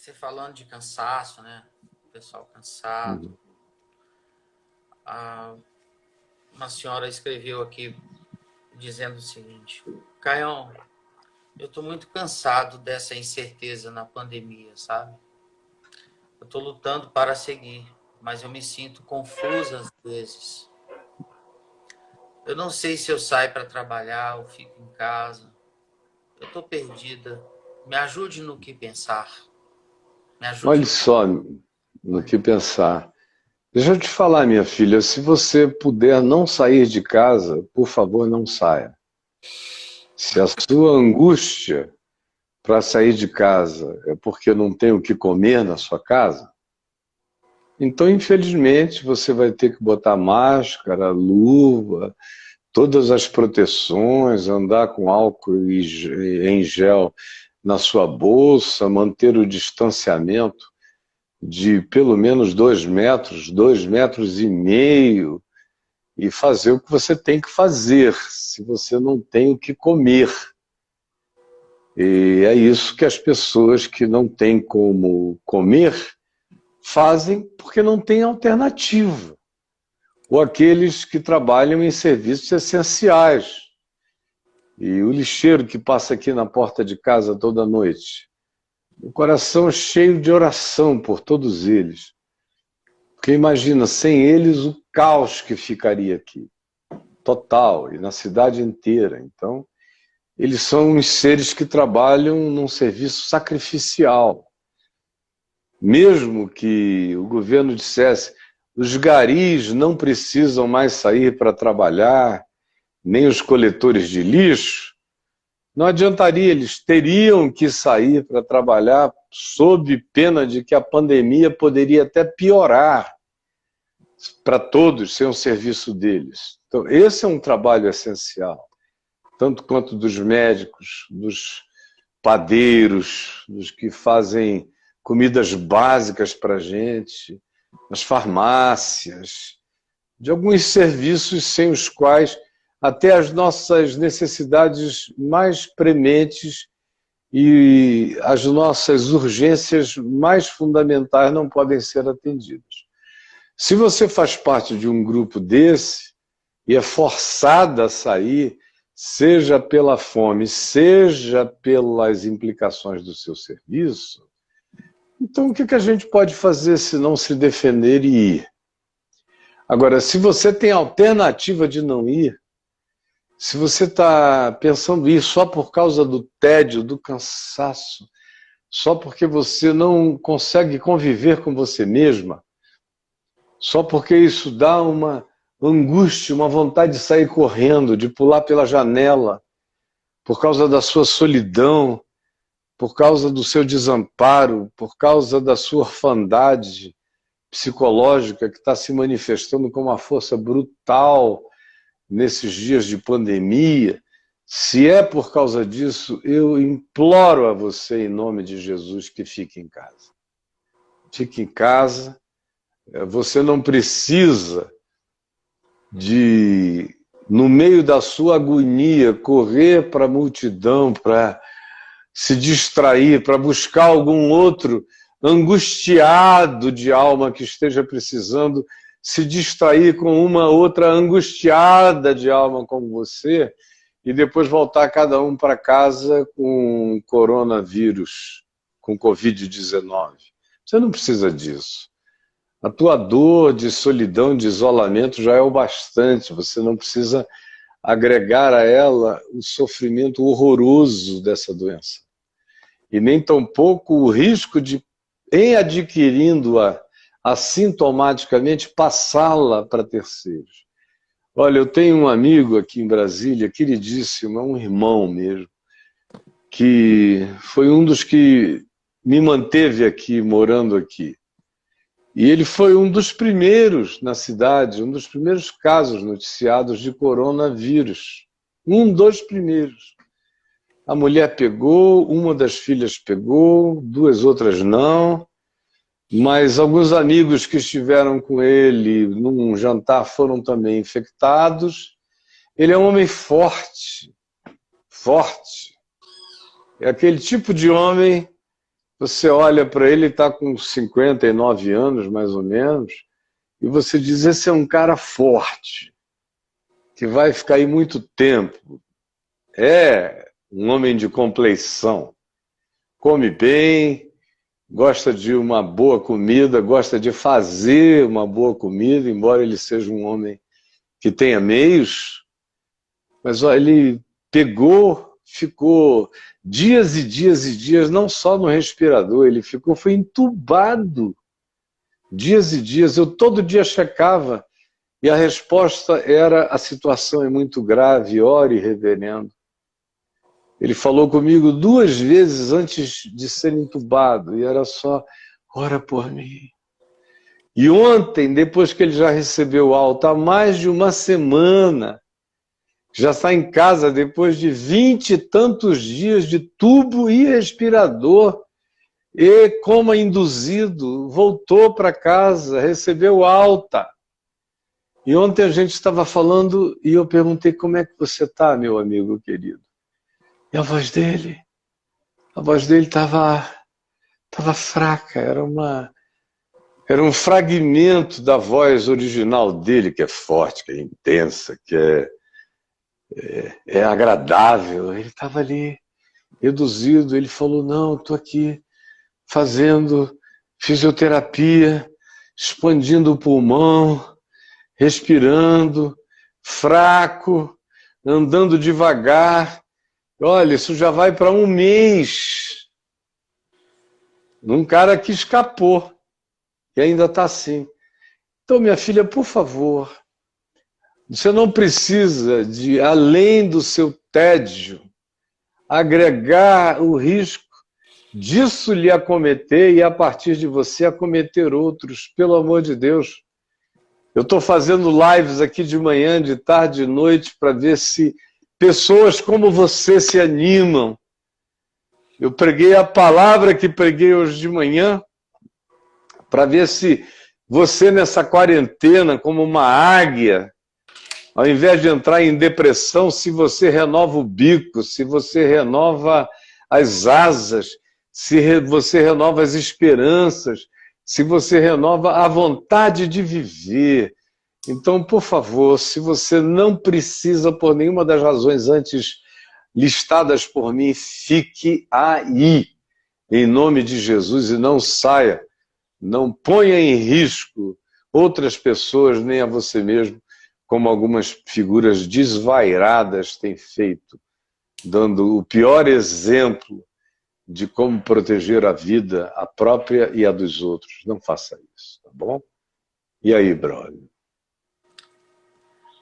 você falando de cansaço, né? O pessoal cansado. Uma senhora escreveu aqui dizendo o seguinte: Caião, eu estou muito cansado dessa incerteza na pandemia, sabe? Eu estou lutando para seguir, mas eu me sinto confusa às vezes. Eu não sei se eu saio para trabalhar ou fico em casa. Eu estou perdida. Me ajude no que pensar. Me ajude Olhe no... só no que pensar. Deixa eu te falar, minha filha, se você puder não sair de casa, por favor, não saia. Se a sua angústia para sair de casa é porque não tem o que comer na sua casa, então, infelizmente, você vai ter que botar máscara, luva, todas as proteções, andar com álcool em gel na sua bolsa, manter o distanciamento de pelo menos 2 metros, 2,5 metros, e fazer o que você tem que fazer, se você não tem o que comer. E é isso que as pessoas que não têm como comer fazem porque não tem alternativa. Ou aqueles que trabalham em serviços essenciais. E o lixeiro que passa aqui na porta de casa toda noite. O coração cheio de oração por todos eles. Porque imagina, sem eles, o caos que ficaria aqui. Total, e na cidade inteira. Então, eles são os seres que trabalham num serviço sacrificial. Mesmo que o governo dissesse, os garis não precisam mais sair para trabalhar, nem os coletores de lixo, não adiantaria, eles teriam que sair para trabalhar sob pena de que a pandemia poderia até piorar para todos sem o serviço deles. Então, esse é um trabalho essencial, tanto quanto dos médicos, dos padeiros, dos que fazem comidas básicas para a gente, das farmácias, de alguns serviços sem os quais até as nossas necessidades mais prementes e as nossas urgências mais fundamentais não podem ser atendidas. Se você faz parte de um grupo desse e é forçada a sair, seja pela fome, seja pelas implicações do seu serviço, então o que a gente pode fazer se não se defender e ir? Agora, se você tem alternativa de não ir, se você está pensando em ir só por causa do tédio, do cansaço, só porque você não consegue conviver com você mesma, só porque isso dá uma angústia, uma vontade de sair correndo, de pular pela janela, por causa da sua solidão, por causa do seu desamparo, por causa da sua orfandade psicológica que está se manifestando com uma força brutal nesses dias de pandemia, se é por causa disso, eu imploro a você, em nome de Jesus, que fique em casa. Fique em casa. Você não precisa de, no meio da sua agonia, correr para a multidão, para se distrair, para buscar algum outro angustiado de alma que esteja precisando se distrair com uma outra angustiada de alma como você e depois voltar cada um para casa com coronavírus, com Covid-19. Você não precisa disso. A tua dor de solidão, de isolamento já é o bastante. Você não precisa agregar a ela o sofrimento horroroso dessa doença. E nem tampouco o risco de, em adquirindo-a assintomaticamente, passá-la para terceiros. Olha, eu tenho um amigo aqui em Brasília, queridíssimo, é um irmão mesmo, que foi um dos que me manteve aqui, morando aqui. E ele foi um dos primeiros na cidade, um dos primeiros casos noticiados de coronavírus. Um dos primeiros. A mulher pegou, uma das filhas pegou, 2 outras não, mas alguns amigos que estiveram com ele num jantar foram também infectados. Ele é um homem forte, forte. É aquele tipo de homem Você olha para ele, está com 59 anos, mais ou menos, e você diz, esse é um cara forte, que vai ficar aí muito tempo. É um homem de compleição. Come bem, gosta de uma boa comida, gosta de fazer uma boa comida, embora ele seja um homem que tenha meios. Mas ó, ele pegou, ficou dias e dias e dias, não só no respirador, ele foi entubado. Dias e dias, eu todo dia checava, e a resposta era, a situação é muito grave, ore, reverendo. Ele falou comigo 2 vezes antes de ser entubado, e era só, ora por mim. E ontem, depois que ele já recebeu alta, há mais de uma semana, já está em casa depois de 20 e tantos dias de tubo e respirador, e coma induzido, voltou para casa, recebeu alta. E ontem a gente estava falando e eu perguntei, como é que você está, meu amigo querido? E a voz dele estava fraca, era um fragmento da voz original dele, que é forte, que é intensa, que é agradável. Ele estava ali, reduzido, ele falou, não, estou aqui fazendo fisioterapia, expandindo o pulmão, respirando, fraco, andando devagar. Olha, isso já vai para 1 mês. Num cara que escapou, e ainda está assim. Então, minha filha, por favor, você não precisa de, além do seu tédio, agregar o risco disso lhe acometer e, a partir de você, acometer outros. Pelo amor de Deus. Eu estou fazendo lives aqui de manhã, de tarde, de noite, para ver se pessoas como você se animam. Eu preguei a palavra que preguei hoje de manhã, para ver se você, nessa quarentena, como uma águia, ao invés de entrar em depressão, se você renova o bico, se você renova as asas, se você renova as esperanças, se você renova a vontade de viver. Então, por favor, se você não precisa, por nenhuma das razões antes listadas por mim, fique aí, em nome de Jesus, e não saia, não ponha em risco outras pessoas, nem a você mesmo, como algumas figuras desvairadas têm feito, dando o pior exemplo de como proteger a vida, a própria e a dos outros. Não faça isso, tá bom? E aí, brother?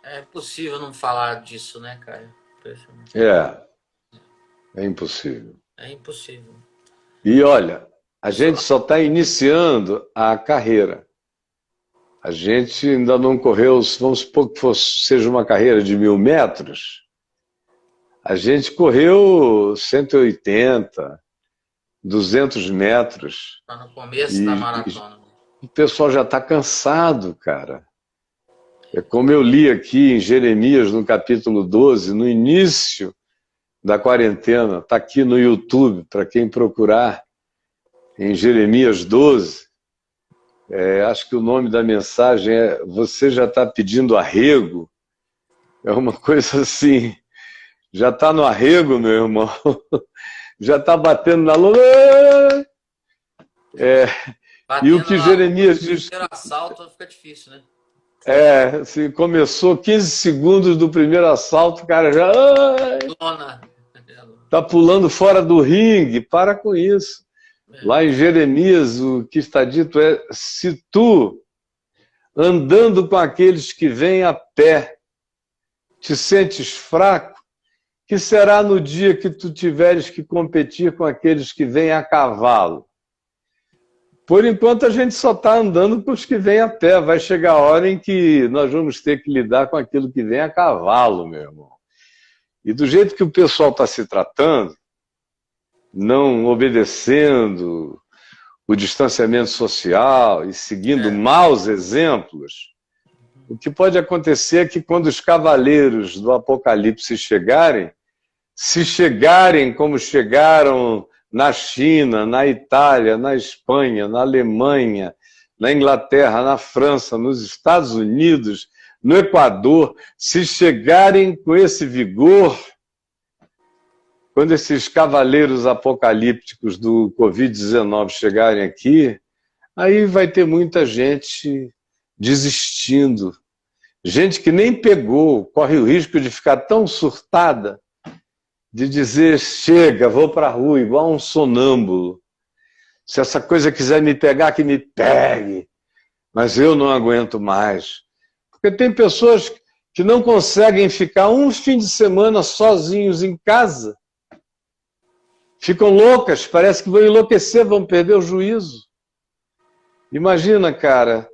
É impossível não falar disso, né, Caio? É impossível. É impossível. E olha, a gente só está iniciando a carreira. A gente ainda não correu, vamos supor que seja uma carreira de 1000 metros, a gente correu 180, 200 metros. Está no começo da maratona. O pessoal já está cansado, cara. É como eu li aqui em Jeremias, no capítulo 12, no início da quarentena, está aqui no YouTube, para quem procurar, em Jeremias 12, acho que o nome da mensagem é Você já está pedindo arrego? É uma coisa assim, já está no arrego, meu irmão, já está batendo na lua. E o que Jeremias diz... O primeiro assalto fica difícil, né? Se começou 15 segundos do primeiro assalto, o cara já... Está pulando fora do ringue, para com isso. Lá em Jeremias, o que está dito é, se tu, andando com aqueles que vêm a pé, te sentes fraco, que será no dia que tu tiveres que competir com aqueles que vêm a cavalo? Por enquanto, a gente só está andando com os que vêm a pé. Vai chegar a hora em que nós vamos ter que lidar com aquilo que vem a cavalo, meu irmão. E do jeito que o pessoal está se tratando, não obedecendo o distanciamento social e seguindo maus exemplos, o que pode acontecer é que quando os cavaleiros do Apocalipse chegarem, se chegarem como chegaram na China, na Itália, na Espanha, na Alemanha, na Inglaterra, na França, nos Estados Unidos, no Equador, se chegarem com esse vigor, quando esses cavaleiros apocalípticos do Covid-19 chegarem aqui, aí vai ter muita gente desistindo. Gente que nem pegou, corre o risco de ficar tão surtada, de dizer, chega, vou para a rua, igual um sonâmbulo. Se essa coisa quiser me pegar, que me pegue. Mas eu não aguento mais. Porque tem pessoas que não conseguem ficar um fim de semana sozinhos em casa. Ficam loucas, parece que vão enlouquecer, vão perder o juízo. Imagina, cara,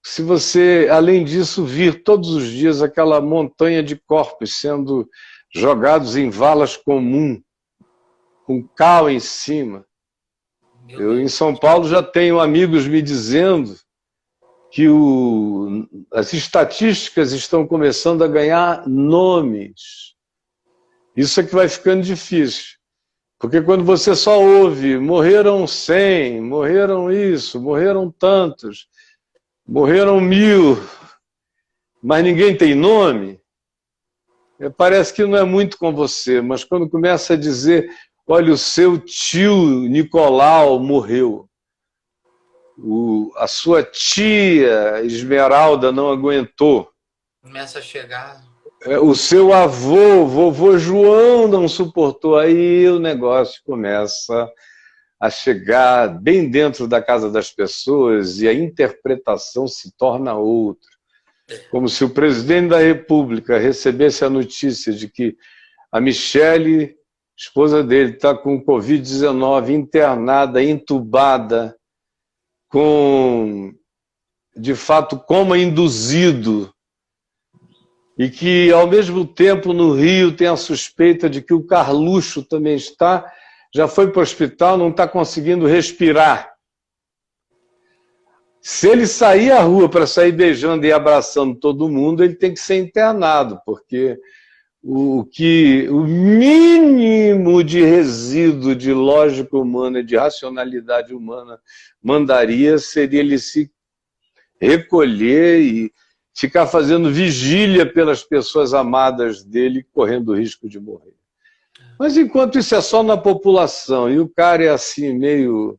se você, além disso, vir todos os dias aquela montanha de corpos sendo jogados em valas comuns, com cal em cima. Eu, em São Paulo, já tenho amigos me dizendo que as estatísticas estão começando a ganhar nomes. Isso é que vai ficando difícil. Porque quando você só ouve, morreram 100, morreram isso, morreram tantos, morreram 1000, mas ninguém tem nome, parece que não é muito com você. Mas quando começa a dizer, olha, o seu tio Nicolau morreu, a sua tia Esmeralda não aguentou, Começa a chegar. O seu avô, vovô João não suportou, aí o negócio começa a chegar bem dentro da casa das pessoas e a interpretação se torna outra. Como se o presidente da República recebesse a notícia de que a Michele, esposa dele, está com Covid-19, internada, entubada, com, de fato, coma induzido, e que, ao mesmo tempo, no Rio tem a suspeita de que o Carluxo também está, já foi para o hospital, não está conseguindo respirar. Se ele sair à rua para sair beijando e abraçando todo mundo, ele tem que ser internado, porque o mínimo de resíduo de lógica humana, de racionalidade humana, mandaria seria ele se recolher e ficar fazendo vigília pelas pessoas amadas dele, correndo o risco de morrer. Mas enquanto isso é só na população, e o cara é assim, meio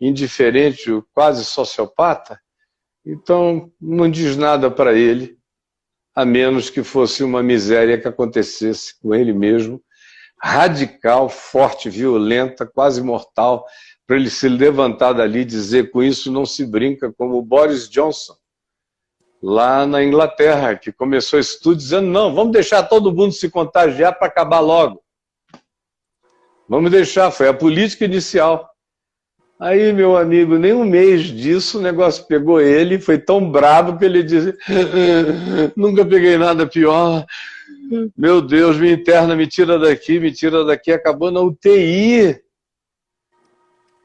indiferente, quase sociopata, então não diz nada para ele, a menos que fosse uma miséria que acontecesse com ele mesmo, radical, forte, violenta, quase mortal, para ele se levantar dali e dizer, com isso não se brinca, como o Boris Johnson, lá na Inglaterra, que começou isso tudo dizendo, não, vamos deixar todo mundo se contagiar para acabar logo. Vamos deixar, foi a política inicial. Aí, meu amigo, nem um mês disso, o negócio pegou ele, foi tão bravo que ele disse, nunca peguei nada pior, meu Deus, me interna, me tira daqui, acabou na UTI.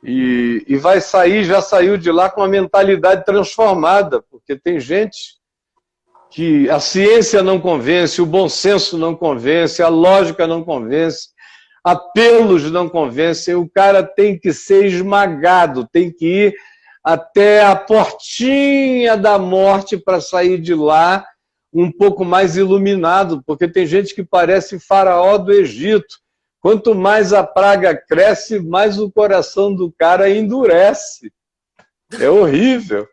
E vai sair, já saiu de lá com a mentalidade transformada, porque tem gente que a ciência não convence, o bom senso não convence, a lógica não convence, apelos não convencem, o cara tem que ser esmagado, tem que ir até a portinha da morte para sair de lá um pouco mais iluminado, porque tem gente que parece faraó do Egito. Quanto mais a praga cresce, mais o coração do cara endurece. É horrível.